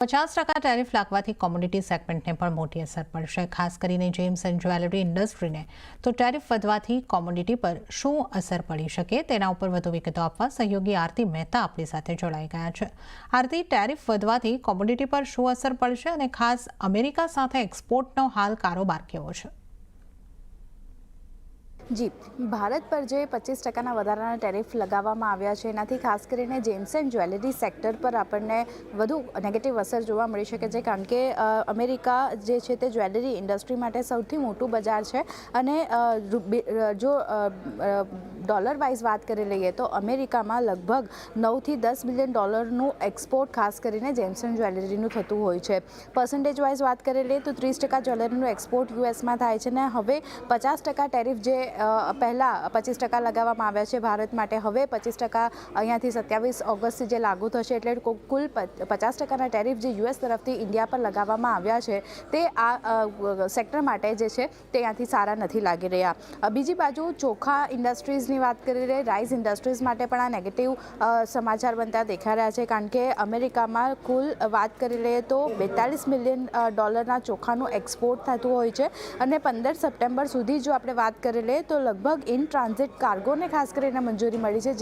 50% tariff લાગવાથી commodity સેગમેન્ટને પણ મોટી અસર પડશે, ખાસ કરીને જેમ્સ એન્ડ જ્વેલરી ઇન્ડસ્ટ્રીને. તો ટેરિફ વધવાથી કોમોડિટી પર શું અસર પડી શકે તેના ઉપર વધુ વિગતો આપવા સહયોગી આરતી મહેતા આપણી સાથે જોડાઈ ગયા છે. આરતી, ટેરિફ વધવાથી કોમોડિટી પર શું અસર પડશે અને ખાસ અમેરિકા સાથે એક્સપોર્ટનો હાલ કારોબાર કેવો છે? જી, ભારત પર જે 25% વધારાના ટેરિફ લગાવવામાં આવ્યા છે એનાથી ખાસ કરીને જેમ્સ એન્ડ જ્વેલરી સેક્ટર પર આપણને વધુ નેગેટિવ અસર જોવા મળી શકે છે, કારણ કે અમેરિકા જે છે તે જ્વેલરી ઇન્ડસ્ટ્રી માટે સૌથી મોટું બજાર છે. અને જો ડોલર વાઇઝ વાત કરી લઈએ તો અમેરિકામાં લગભગ 9 થી 10 બિલિયન ડોલરનું એક્સપોર્ટ ખાસ કરીને જેમ્સ એન્ડ જ્વેલરીનું થતું હોય છે. પર્સન્ટેજ વાઇઝ વાત કરી લઈએ તો 30% જ્વેલરીનું એક્સપોર્ટ યુએસમાં થાય છે, અને હવે 50% ટેરિફ જે પહેલાં 25% લગાવવામાં આવ્યા છે ભારત માટે, હવે 25% અહીંયાથી 27 ઓગસ્ટથી જે લાગુ થશે, એટલે કુલ 50%ના ટેરિફ જે યુએસ તરફથી ઇન્ડિયા પર લગાવવામાં આવ્યા છે તે આ સેક્ટર માટે જે છે તે અહીંયાથી સારા નથી લાગી રહ્યા. બીજી બાજુ ચોખા ઇન્ડસ્ટ્રીઝની વાત કરી લઈએ, રાઈસ ઇન્ડસ્ટ્રીઝ માટે પણ આ નેગેટિવ સમાચાર બનતા દેખાઈ રહ્યા છે, કારણ કે અમેરિકામાં કુલ વાત કરી લઈએ તો 42 મિલિયન ડોલરના ચોખાનું એક્સપોર્ટ થતું હોય છે, અને 15 સપ્ટેમ્બર સુધી જો આપણે વાત કરી લઈએ તો લગભગ ઇન ટ્રાન્ઝિટ કાર્ગોને ખાસ કરીને મંજૂરી મળી છે,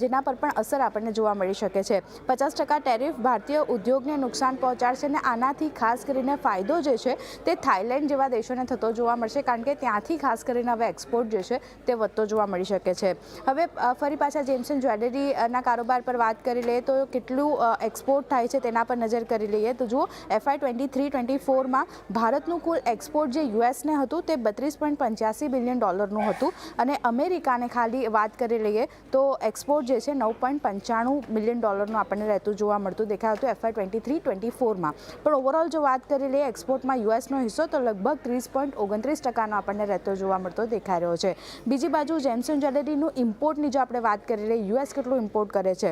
જેના પર પણ અસર આપણને જોવા મળી શકે છે. 50% ટેરિફ ભારતીય ઉદ્યોગને નુકસાન પહોંચાડશે, અને આનાથી ખાસ કરીને ફાયદો જે છે તે થાઇલેન્ડ જેવા દેશોને થતો જોવા મળશે, કારણ કે ત્યાંથી ખાસ કરીને હવે એક્સપોર્ટ જે છે તે વધતો જોવા મળી શકે છે. હવે ફરી પાછા જેમ્સ એન્ડ જ્વેલરીના કારોબાર પર વાત કરી લઈએ તો કેટલું એક્સપોર્ટ થાય છે તેના પર નજર કરી લઈએ તો જુઓ, FY 23-24માં ભારતનું કુલ એક્સપોર્ટ જે યુએસને હતું તે 32.85 બિલિયન ડોલરનું હતું, અને અમેરિકાને ખાલી વાત કરી લઈએ તો એક્સપોર્ટ જે છે 9.95 બિલિયન ડોલરનું આપણને રહેતું જોવા મળતું દેખાયું હતું FY 23-24માં. પણ ઓવરઓલ જો વાત કરી લઈએ એક્સપોર્ટમાં યુએસનો હિસ્સો તો લગભગ 30.29% આપણને રહેતો જોવા મળતો દેખાઈ રહ્યો છે. બીજી બાજુ જેમ્સ એન્ડ જ્વેલરીનું ઇમ્પોર્ટની જો આપણે વાત કરી લઈએ, યુએસ કેટલું ઇમ્પોર્ટ કરે છે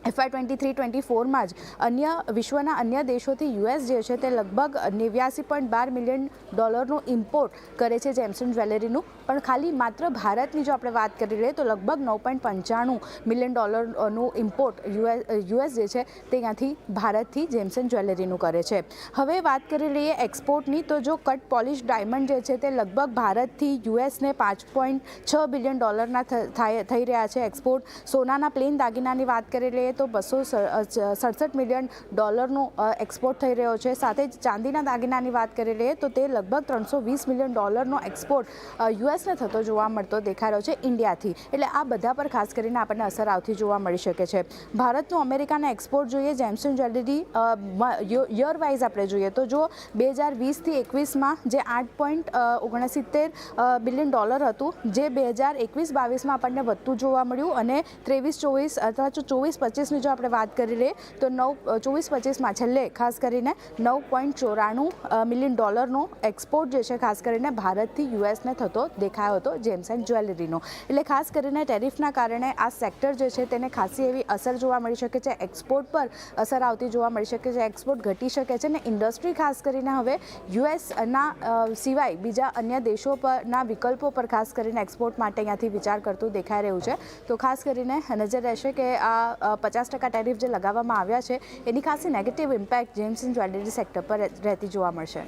FY 23-24માં જ વિશ્વના અન્ય દેશોથી યુએસ જે છે તે લગભગ 89.12 મિલિયન ડોલરનું ઇમ્પોર્ટ કરે છે જેમ્સ એન્ડ જ્વેલરીનું. પણ ખાલી માત્ર ભારતની જો આપણે વાત કરી લઈએ તો લગભગ 9.95 મિલિયન ડોલરનું ઇમ્પોર્ટ યુએસ જે છે તે અહીંયાથી ભારતથી જેમ્સ એન્ડ જ્વેલરીનું કરે છે. હવે વાત કરી લઈએ એક્સપોર્ટની તો જો કટ પોલિશ ડાયમંડ જે છે તે લગભગ ભારતથી યુએસને 5.6 બિલિયન ડોલરના થઈ રહ્યા છે એક્સપોર્ટ. સોનાના પ્લેન દાગીનાની વાત કરી લઈએ તો 267 મિલિયન ડોલરનું એક્સપોર્ટ થઈ રહ્યો છે. સાથે જ ચાંદીના દાગીનાની વાત કરી લઈએ તો તે લગભગ 320 મિલિયન ડોલરનો એક્સપોર્ટ યુએસને થતો જોવા મળતો દેખાઈ રહ્યો છે ઇન્ડિયાથી. એટલે આ બધા પર ખાસ કરીને આપણને અસર આવતી જોવા મળી શકે છે. ભારતનું અમેરિકાના એક્સપોર્ટ જોઈએ gems and jewellery year wise આપણે જોઈએ તો જો 2020થી 21માં જે 8.69 બિલિયન ડોલર હતું, જે 2021-22માં આપણને વધતું જોવા મળ્યું, અને 23-24 અથવા 24-25ની જો આપણે વાત કરી લઈએ તો 24-25માં છેલ્લે ખાસ કરીને 9.94 મિલિયન ડોલરનો એક્સપોર્ટ જે છે ખાસ કરીને ભારતથી યુએસને થતો દેખાયો હતો જેમ્સ એન્ડ જ્વેલરીનો. એટલે ખાસ કરીને ટેરિફના કારણે આ સેક્ટર જે છે તેને ખાસી એવી અસર જોવા મળી શકે છે, એક્સપોર્ટ પર અસર આવતી જોવા મળી શકે છે, એક્સપોર્ટ ઘટી શકે છે, અને ઇન્ડસ્ટ્રી ખાસ કરીને હવે યુએસના સિવાય બીજા અન્ય દેશો પરના વિકલ્પો પર ખાસ કરીને એક્સપોર્ટ માટે અહીંયાથી વિચાર કરતું દેખાઈ રહ્યું છે. તો ખાસ કરીને નજર રહેશે કે આ 50% ટેરિફ જે લગાવવામાં આવ્યા છે એની ખાસી negative impact gems and jewellery sector પર રહેતી જોવા મળશે.